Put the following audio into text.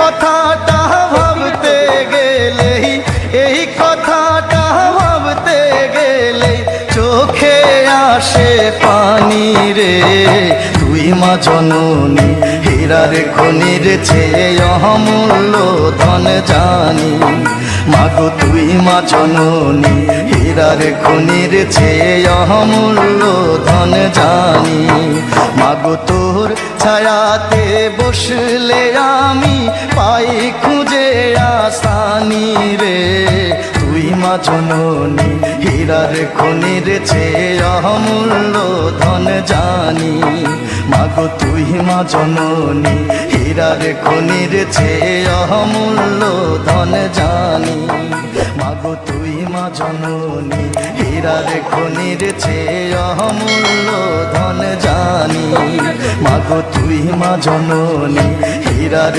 কথাটা ভাবতে গেলেই, এই কথাটা ভাবতে গেলেই চোখে আসে পানি রে। তুই মা জননী হীরার খনির চেয়ে অমূল্য ধন জানি। মাগো তুই মা জননী হীরার খনির চেয়ে অমূল্য ধন জানি। মাগো তোর ছায়াতে বসলে আমি পাই খুঁজে আসানি রে। তুই মা জননী হীরার খনির চেয়ে অমূল্য ধন জানি। মাগো তুই মা জননী হীরার খনির চেয়ে অমূল্য ধন জানি। মাগো তুই মা জননী হীরার খনির চেয়ে অমূল্য ধন জানি। মাগো তুই মা জননী হীরার